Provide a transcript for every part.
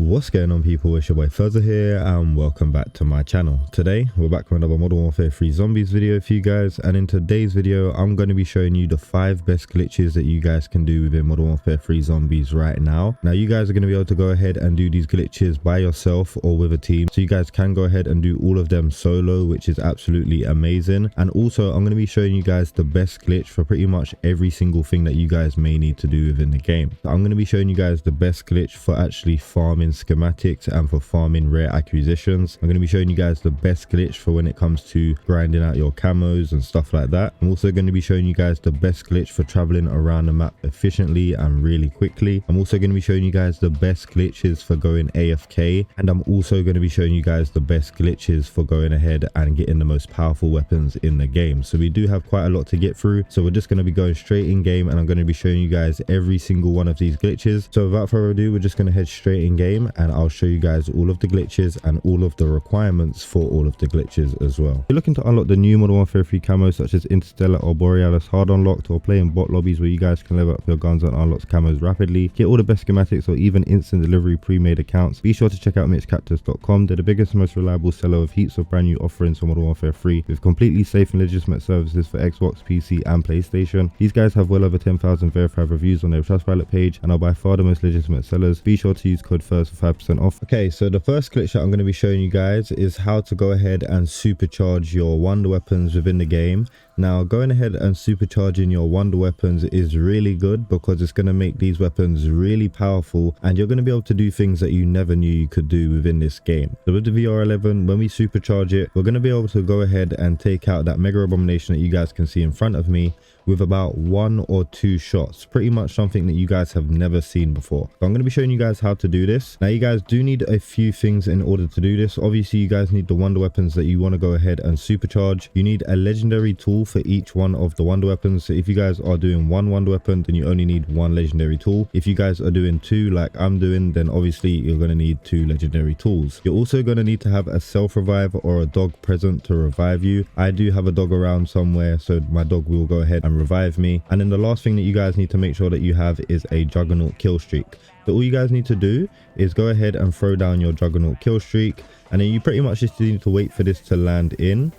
What's going on, people? It's your boy Phurzaah here and welcome back to my channel. Today we're back with another Modern Warfare 3 Zombies video for you guys, and in today's video I'm going to be showing you the 5 best glitches that you guys can do within Modern Warfare 3 Zombies right now. Now you guys are going to be able to go ahead and do these glitches by yourself or with a team, so you guys can go ahead and do all of them solo, which is absolutely amazing. And also I'm going to be showing you guys the best glitch for pretty much every single thing that you guys may need to do within the game. So I'm going to be showing you guys the best glitch for actually farming schematics and for farming rare acquisitions. I'm going to be showing you guys the best glitch for when it comes to grinding out your camos and stuff like that. I'm also going to be showing you guys the best glitch for traveling around the map efficiently and really quickly. I'm also going to be showing you guys the best glitches for going AFK, and I'm also going to be showing you guys the best glitches for going ahead and getting the most powerful weapons in the game. So we do have quite a lot to get through, so we're just going to be going straight in game and I'm going to be showing you guys every single one of these glitches. So without further ado, we're just going to head straight in game and I'll show you guys all of the glitches and all of the requirements for all of the glitches as well. If you're looking to unlock the new Modern Warfare 3 camos such as Interstellar or Borealis hard unlocked, or playing bot lobbies where you guys can level up your guns and unlock camos rapidly, get all the best schematics or even instant delivery pre-made accounts, be sure to check out mixcactus.com. They're the biggest and most reliable seller of heaps of brand new offerings for Modern Warfare 3 with completely safe and legitimate services for Xbox, PC and PlayStation. These guys have well over 10,000 verified reviews on their Trustpilot page and are by far the most legitimate sellers. Be sure to use code FIRST for 5% off. Okay, so the first glitch that I'm going to be showing you guys is how to go ahead and supercharge your wonder weapons within the game. Now, going ahead and supercharging your wonder weapons is really good because it's going to make these weapons really powerful and you're going to be able to do things that you never knew you could do within this game. So with the VR11, when we supercharge it, we're going to be able to go ahead and take out that mega abomination that you guys can see in front of me with about 1 or 2 shots. Pretty much something that you guys have never seen before. So I'm going to be showing you guys how to do this. Now you guys do need a few things in order to do this. Obviously you guys need the wonder weapons that you want to go ahead and supercharge. You need a legendary tool for each one of the wonder weapons. So if you guys are doing 1 wonder weapon, then you only need 1 legendary tool. If you guys are doing 2 like I'm doing, then obviously you're going to need 2 legendary tools. You're also going to need to have a self-revive or a dog present to revive you. I do have a dog around somewhere, so my dog will go ahead and revive me. And then the last thing that you guys need to make sure that you have is a juggernaut kill streak. So all you guys need to do is go ahead and throw down your juggernaut kill streak, and then you pretty much just need to wait for this to land in.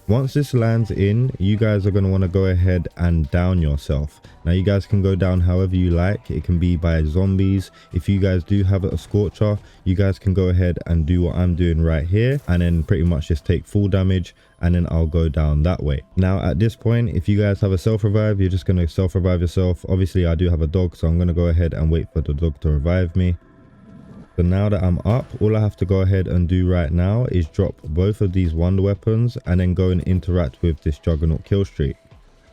Once this lands in, you guys are going to want to go ahead and down yourself. Now you guys can go down however you like. It can be by zombies. If you guys do have a scorcher, you guys can go ahead and do what I'm doing right here and then pretty much just take full damage, and then I'll go down that way. Now at this point, if you guys have a self-revive, you're just going to self-revive yourself. Obviously I do have a dog, so I'm going to go ahead and wait for the dog to revive me. So now that I'm up, all I have to go ahead and do right now is drop both of these wonder weapons and then go and interact with this juggernaut kill streak.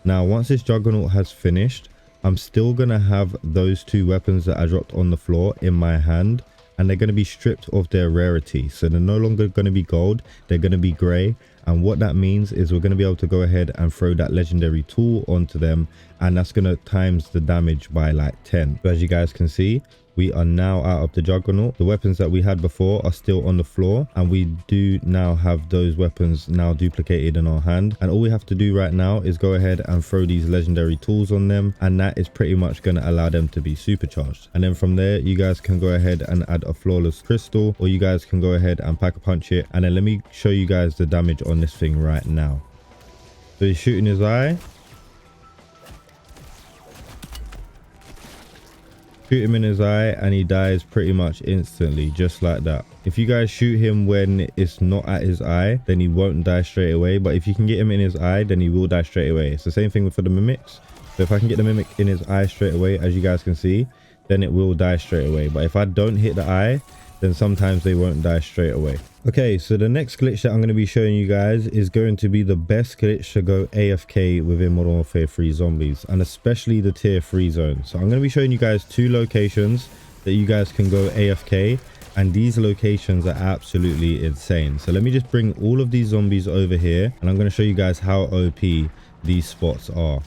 Now once this juggernaut has finished, I'm still going to have those 2 weapons that I dropped on the floor in my hand, and they're going to be stripped of their rarity. So they're no longer going to be gold, they're going to be grey. And what that means is we're going to be able to go ahead and throw that legendary tool onto them, and that's going to times the damage by like 10. So as you guys can see, we are now out of the juggernaut. The weapons that we had before are still on the floor, and we do now have those weapons now duplicated in our hand. And all we have to do right now is go ahead and throw these legendary tools on them, and that is pretty much going to allow them to be supercharged. And then from there, you guys can go ahead and add a flawless crystal, or you guys can go ahead and pack a punch it. And then let me show you guys the damage on this thing right now. So he's shooting his eye. Shoot him in his eye and he dies pretty much instantly, just like that. If you guys shoot him when it's not at his eye, then he won't die straight away. But if you can get him in his eye, then he will die straight away. It's the same thing for the mimics. So if I can get the mimic in his eye straight away, as you guys can see, then it will die straight away. But if I don't hit the eye, then sometimes they won't die straight away. Okay, so the next glitch that I'm going to be showing you guys is going to be the best glitch to go AFK within Modern Warfare 3 Zombies, and especially the tier 3 zone. So I'm going to be showing you guys 2 locations that you guys can go AFK, and these locations are absolutely insane. So let me just bring all of these zombies over here, and I'm going to show you guys how OP these spots are.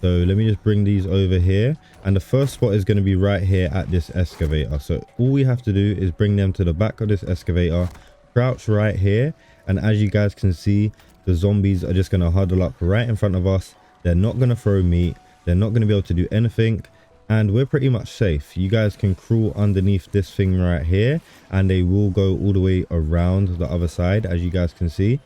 So let me just bring these over here, and the first spot is going to be right here at this excavator. So all we have to do is bring them to the back of this excavator, crouch right here, and as you guys can see, the zombies are just going to huddle up right in front of us. They're not going to throw meat, they're not going to be able to do anything, and we're pretty much safe. You guys can crawl underneath this thing right here, and they will go all the way around the other side, as you guys can see.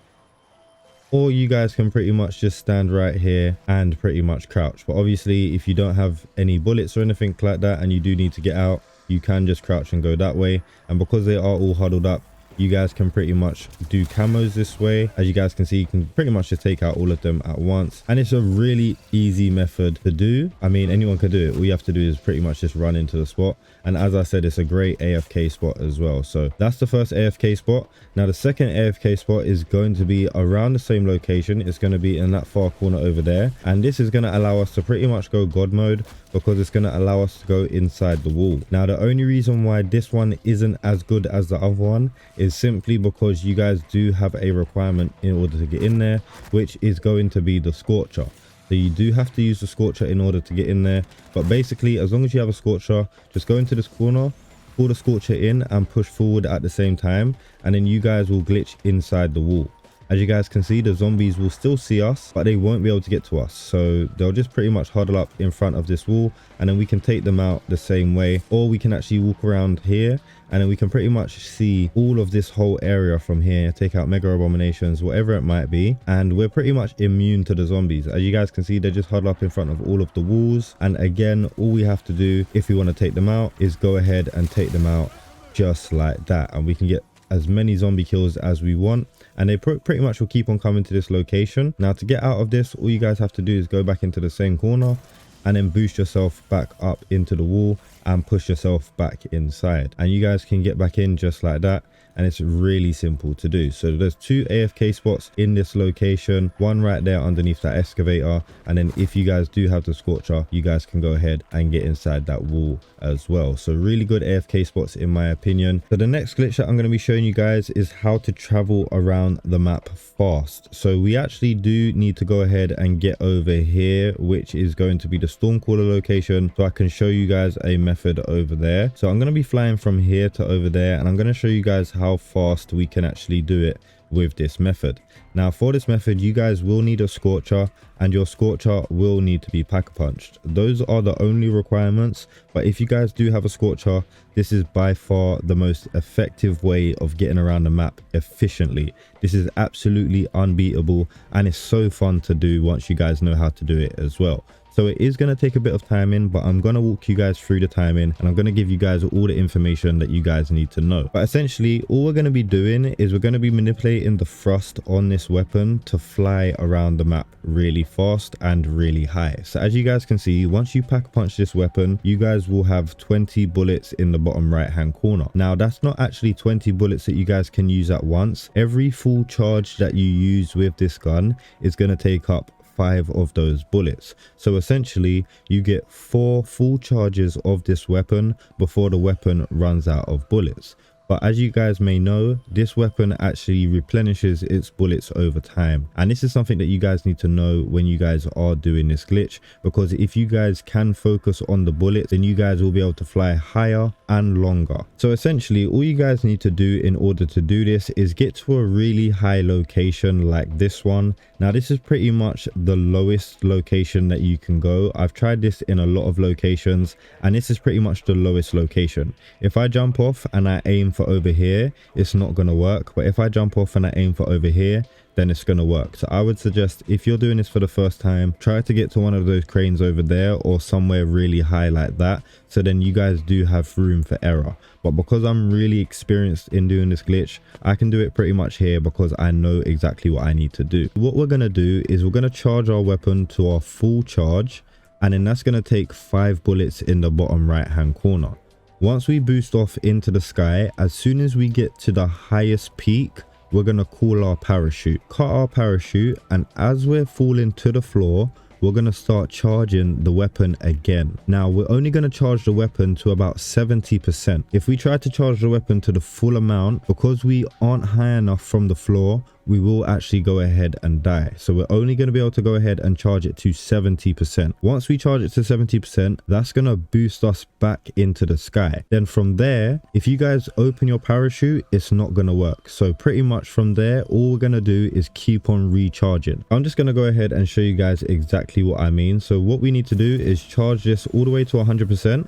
Or you guys can pretty much just stand right here and pretty much crouch. But obviously, if you don't have any bullets or anything like that and you do need to get out, you can just crouch and go that way. And because they are all huddled up, you guys can pretty much do camos this way. As you guys can see, you can pretty much just take out all of them at once, and it's a really easy method to do. I mean, anyone could do it. All you have to do is pretty much just run into the spot, and as I said, it's a great AFK spot as well. So that's the first AFK spot. Now the second AFK spot is going to be around the same location. It's going to be in that far corner over there, and this is going to allow us to pretty much go god mode, because it's going to allow us to go inside the wall. Now the only reason why this one isn't as good as the other one is simply because you guys do have a requirement in order to get in there, which is going to be the scorcher. So you do have to use the scorcher in order to get in there. But basically, as long as you have a scorcher, just go into this corner, pull the scorcher in and push forward at the same time, and then you guys will glitch inside the wall. As you guys can see, the zombies will still see us, but they won't be able to get to us. So they'll just pretty much huddle up in front of this wall, and then we can take them out the same way. Or we can actually walk around here, and then we can pretty much see all of this whole area from here, take out mega abominations, whatever it might be, and we're pretty much immune to the zombies. As you guys can see, they just huddle up in front of all of the walls. And again, all we have to do if we want to take them out is go ahead and take them out just like that, and we can get as many zombie kills as we want, and they pretty much will keep on coming to this location. Now to get out of this, all you guys have to do is go back into the same corner and then boost yourself back up into the wall and push yourself back inside, and you guys can get back in just like that. And it's really simple to do. So there's 2 AFK spots in this location, one right there underneath that excavator, and then if you guys do have the scorcher, you guys can go ahead and get inside that wall as well. So really good AFK spots in my opinion. So the next glitch that I'm going to be showing you guys is how to travel around the map fast. So we actually do need to go ahead and get over here, which is going to be the Stormcaller location, so I can show you guys a method over there. So I'm going to be flying from here to over there, and I'm going to show you guys how fast we can actually do it with this method. Now for this method, you guys will need a scorcher, and your scorcher will need to be pack punched. Those are the only requirements, but if you guys do have a scorcher, this is by far the most effective way of getting around the map efficiently. This is absolutely unbeatable, and it's so fun to do once you guys know how to do it as well. So it is going to take a bit of timing, but I'm going to walk you guys through the timing, and I'm going to give you guys all the information that you guys need to know. But essentially, all we're going to be doing is we're going to be manipulating the thrust on this weapon to fly around the map really fast and really high. So as you guys can see, once you pack punch this weapon, you guys will have 20 bullets in the bottom right hand corner. Now that's not actually 20 bullets that you guys can use at once. Every full charge that you use with this gun is going to take up 5 of those bullets. So essentially you get 4 full charges of this weapon before the weapon runs out of bullets. But as you guys may know, this weapon actually replenishes its bullets over time. And this is something that you guys need to know when you guys are doing this glitch, because if you guys can focus on the bullets, then you guys will be able to fly higher and longer. So essentially, all you guys need to do in order to do this is get to a really high location like this one. Now this is pretty much the lowest location that you can go. I've tried this in a lot of locations, and this is pretty much the lowest location. If I jump off and I aim for over here, it's not going to work. But if I jump off and I aim for over here, then it's going to work. So I would suggest, if you're doing this for the first time, try to get to one of those cranes over there or somewhere really high like that, so then you guys do have room for error. But because I'm really experienced in doing this glitch, I can do it pretty much here because I know exactly what I need to do. What we're going to do is we're going to charge our weapon to our full charge, and then that's going to take 5 bullets in the bottom right hand corner. Once we boost off into the sky, as soon as we get to the highest peak, we're going to call our parachute, cut our parachute, and as we're falling to the floor, we're going to start charging the weapon again. Now we're only going to charge the weapon to about 70%. If we try to charge the weapon to the full amount, because we aren't high enough from the floor, we will actually go ahead and die. So we're only going to be able to go ahead and charge it to 70%. Once we charge it to 70%, that's going to boost us back into the sky. Then from there, if you guys open your parachute, it's not going to work. So pretty much from there, all we're going to do is keep on recharging. I'm just going to go ahead and show you guys exactly what I mean. So what we need to do is charge this all the way to 100%.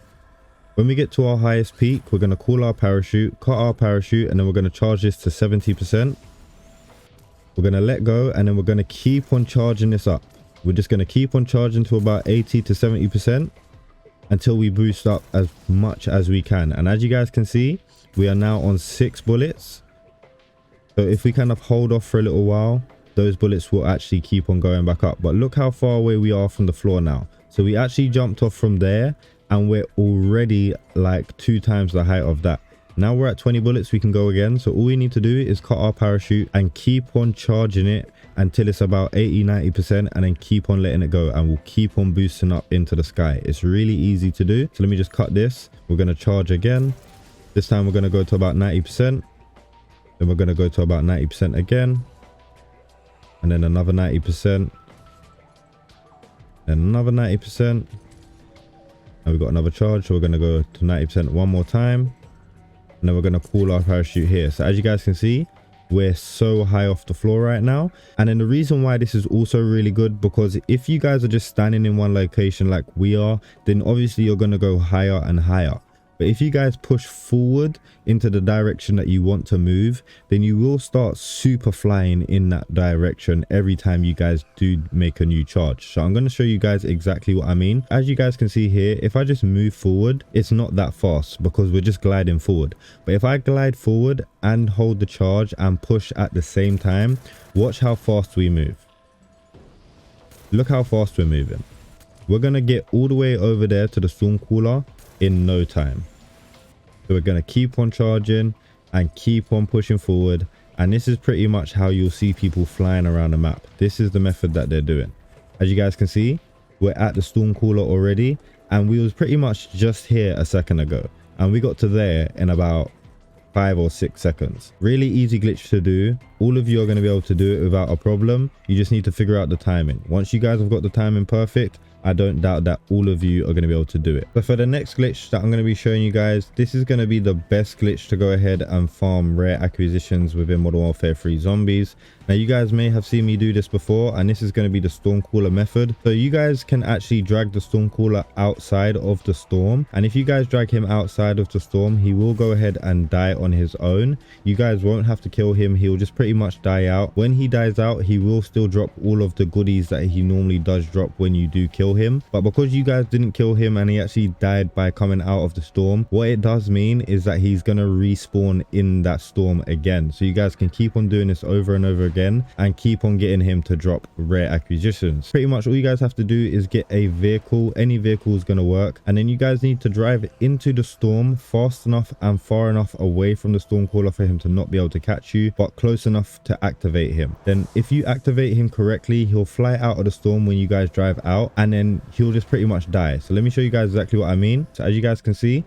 When we get to our highest peak, we're going to call our parachute, cut our parachute, and then we're going to charge this to 70%. We're going to let go, and then we're going to keep on charging this up. We're just going to keep on charging to about 80 to 70% until we boost up as much as we can. And as you guys can see, we are now on 6 bullets. So if we kind of hold off for a little while, those bullets will actually keep on going back up. But look how far away we are from the floor now. So we actually jumped off from there, and we're already like 2 times the height of that. Now we're at 20 bullets, we can go again. So all we need to do is cut our parachute and keep on charging it until it's about 80-90%, and then keep on letting it go, and we'll keep on boosting up into the sky. It's really easy to do. So let me just cut this. We're going to charge again. This time we're going to go to about 90%. Then we're going to go to about 90% again, and then another 90%, then another 90%. And we've got another charge, so we're going to go to 90% one more time, and then we're going to pull our parachute here. So as you guys can see, we're so high off the floor right now. And then the reason why this is also really good, because if you guys are just standing in one location like we are, then obviously you're going to go higher and higher. But if you guys push forward into the direction that you want to move, then you will start super flying in that direction every time you guys do make a new charge. So I'm going to show you guys exactly what I mean. As you guys can see here, if I just move forward, it's not that fast because we're just gliding forward. But if I glide forward and hold the charge and push at the same time, watch how fast we move. Look how fast we're moving. We're going to get all the way over there to the Stormcaller in no time. So we're going to keep on charging and keep on pushing forward, and this is pretty much how you'll see people flying around the map. This is the method that they're doing. As you guys can see, we're at the Stormcaller already, and we was pretty much just here a second ago, and we got to there in about 5 or 6 seconds. Really easy glitch to do. All of you are going to be able to do it without a problem. You just need to figure out the timing. Once you guys have got the timing perfect, I don't doubt that all of you are going to be able to do it. But for the next glitch that I'm going to be showing you guys, this is going to be the best glitch to go ahead and farm rare acquisitions within Modern Warfare 3 Zombies. Now you guys may have seen me do this before, and this is going to be the Stormcaller method. So you guys can actually drag the Stormcaller outside of the storm, and if you guys drag him outside of the storm, he will go ahead and die on his own. You guys won't have to kill him. He'll just pretty much die out. When he dies out, he will still drop all of the goodies that he normally does drop when you do kill him. But because you guys didn't kill him and he actually died by coming out of the storm, what it does mean is that he's going to respawn in that storm again. So you guys can keep on doing this over and over again and keep on getting him to drop rare acquisitions. Pretty much all you guys have to do is get a vehicle. Any vehicle is going to work, and then you guys need to drive into the storm fast enough and far enough away from the Stormcaller for him to not be able to catch you, but close enough to activate him. Then if you activate him correctly, he'll fly out of the storm when you guys drive out, and then he'll just pretty much die. So let me show you guys exactly what I mean. So as you guys can see,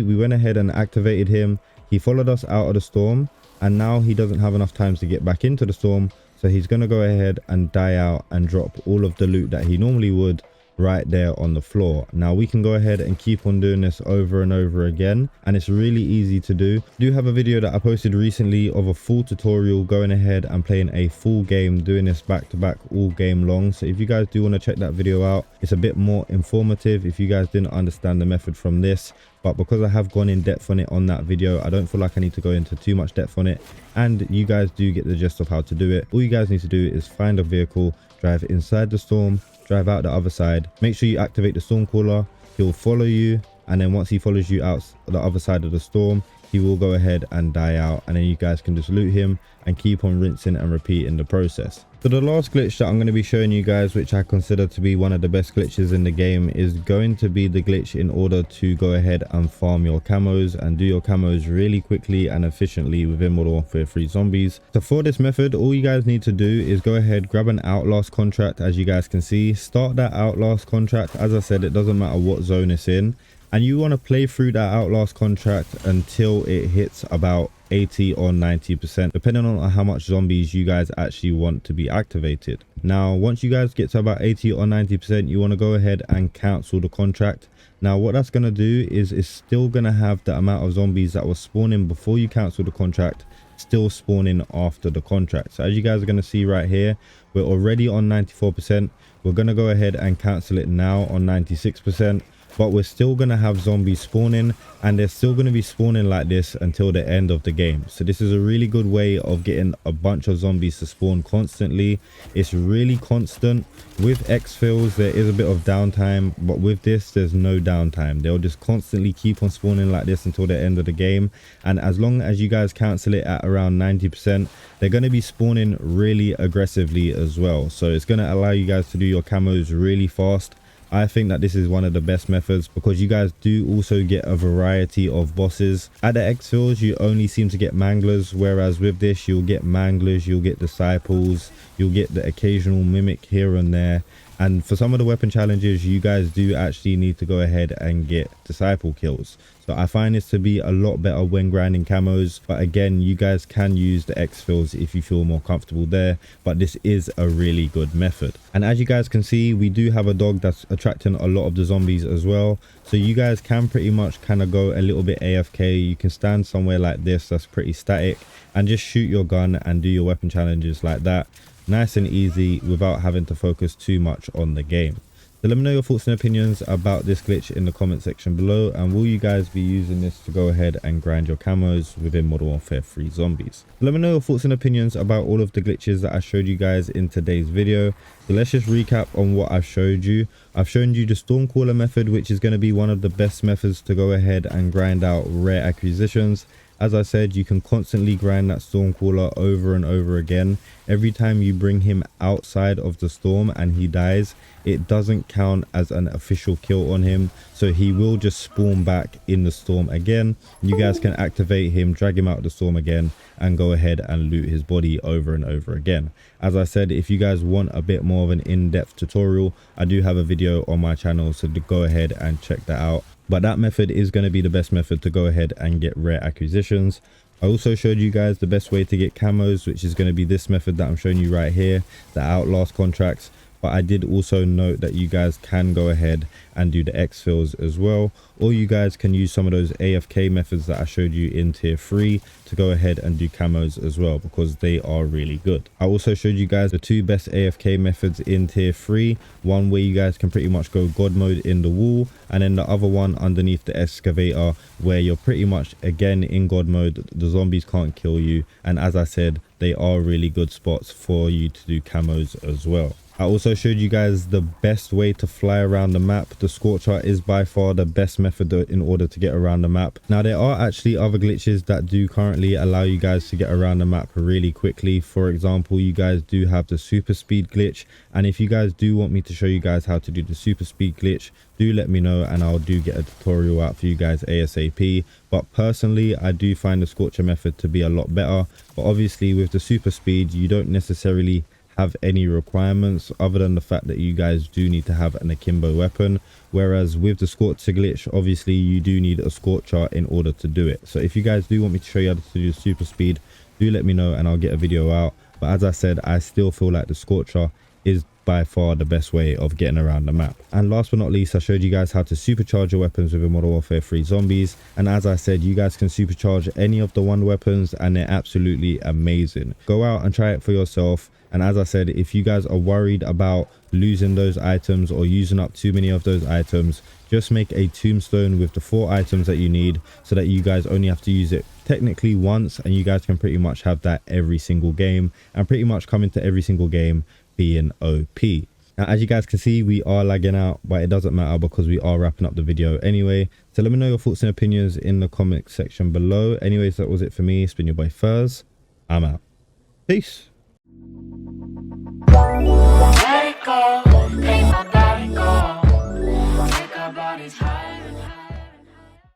we went ahead and activated him. He followed us out of the storm, and now he doesn't have enough time to get back into the storm, so he's going to go ahead and die out and drop all of the loot that he normally would right there on the floor. Now we can go ahead and keep on doing this over and over again, and it's really easy to do. I do have a video that I posted recently of a full tutorial going ahead and playing a full game, doing this back to back all game long. So if you guys do want to check that video out, it's a bit more informative if you guys didn't understand the method from this. But because I have gone in depth on it on that video, I don't feel like I need to go into too much depth on it, and you guys do get the gist of how to do it. All you guys need to do is find a vehicle, drive inside the storm, drive out the other side, make sure you activate the Stormcaller. He'll follow you, and then once he follows you out the other side of the storm, he will go ahead and die out, and then you guys can just loot him and keep on rinsing and repeating the process. So the last glitch that I'm going to be showing you guys, which I consider to be one of the best glitches in the game, is going to be the glitch in order to go ahead and farm your camos and do your camos really quickly and efficiently within Modern Warfare 3 Zombies. So for this method, all you guys need to do is go ahead, grab an Outlast contract. As you guys can see, start that Outlast contract. As I said, it doesn't matter what zone it's in. and you want to play through that outlast contract until it hits about 80 or 90%, depending on how much zombies you guys actually want to be activated. Now once you guys get to about 80 or 90%, you want to go ahead and cancel the contract. Now what that's going to do is it's still going to have the amount of zombies that was spawning before you cancel the contract still spawning after the contract. So as you guys are going to see right here, we're already on 94%. We're going to go ahead and cancel it now on 96%, but we're still going to have zombies spawning, and they're still going to be spawning like this until the end of the game. So this is a really good way of getting a bunch of zombies to spawn constantly. It's really constant. With exfils there is a bit of downtime, but with this there's no downtime. They'll just constantly keep on spawning like this until the end of the game, and as long as you guys cancel it at around 90%, they're going to be spawning really aggressively as well. So it's going to allow you guys to do your camos really fast. I think that this is one of the best methods because you guys do also get a variety of bosses. At the exfils you only seem to get manglers, whereas with this you'll get manglers, you'll get disciples, you'll get the occasional mimic here and there. And for some of the weapon challenges you guys do actually need to go ahead and get disciple kills. So I find this to be a lot better when grinding camos, but again you guys can use the exfils if you feel more comfortable there, but this is a really good method. And as you guys can see, we do have a dog that's attracting a lot of the zombies as well, so you guys can pretty much kind of go a little bit AFK. You can stand somewhere like this that's pretty static and just shoot your gun and do your weapon challenges like that, nice and easy, without having to focus too much on the game. So let me know your thoughts and opinions about this glitch in the comment section below, and will you guys be using this to go ahead and grind your camos within Modern Warfare 3 Zombies? So let me know your thoughts and opinions about all of the glitches that I showed you guys in today's video. So let's just recap on what I've showed you. I've shown you the Stormcaller method, which is going to be one of the best methods to go ahead and grind out rare acquisitions. As I said, you can constantly grind that Stormcaller over and over again. Every time you bring him outside of the storm and he dies, it doesn't count as an official kill on him, so he will just spawn back in the storm again. You guys can activate him, drag him out of the storm again, and go ahead and loot his body over and over again. As I said, if you guys want a bit more of an in-depth tutorial, I do have a video on my channel, so go ahead and check that out. But that method is going to be the best method to go ahead and get rare acquisitions. I also showed you guys the best way to get camos, which is going to be this method that I'm showing you right here, the outlast contracts. But I did also note that you guys can go ahead and do the exfils as well, or you guys can use some of those AFK methods that I showed you in tier 3 to go ahead and do camos as well, because they are really good. I also showed you guys the two best AFK methods in tier 3, one where you guys can pretty much go god mode in the wall, and then the other one underneath the excavator where you're pretty much again in god mode, the zombies can't kill you, and as I said, they are really good spots for you to do camos as well. I also showed you guys the best way to fly around the map. The Scorcher is by far the best method in order to get around the map. Now there are actually other glitches that do currently allow you guys to get around the map really quickly. For example, you guys do have the super speed glitch, and if you guys do want me to show you guys how to do the super speed glitch, do let me know and I'll do get a tutorial out for you guys ASAP. But personally, I do find the Scorcher method to be a lot better, but obviously with the super speed you don't necessarily have any requirements other than the fact that you guys do need to have an akimbo weapon, whereas with the Scorcher glitch obviously you do need a Scorcher in order to do it. So if you guys do want me to show you how to do super speed, do let me know and I'll get a video out. But as I said, I still feel like the Scorcher is by far the best way of getting around the map. And last but not least, I showed you guys how to supercharge your weapons within Modern Warfare 3 Zombies, and as I said, you guys can supercharge any of the wonder weapons and they're absolutely amazing. Go out and try it for yourself. And as I said, if you guys are worried about losing those items or using up too many of those items, just make a tombstone with the 4 items that you need, so that you guys only have to use it technically once, and you guys can pretty much have that every single game and pretty much come into every single game being OP. Now as you guys can see, we are lagging out, but it doesn't matter because we are wrapping up the video anyway. So let me know your thoughts and opinions in the comment section below. Anyways, that was it for me. It's been your boy Phurzaah. I'm out. Peace. Let it go.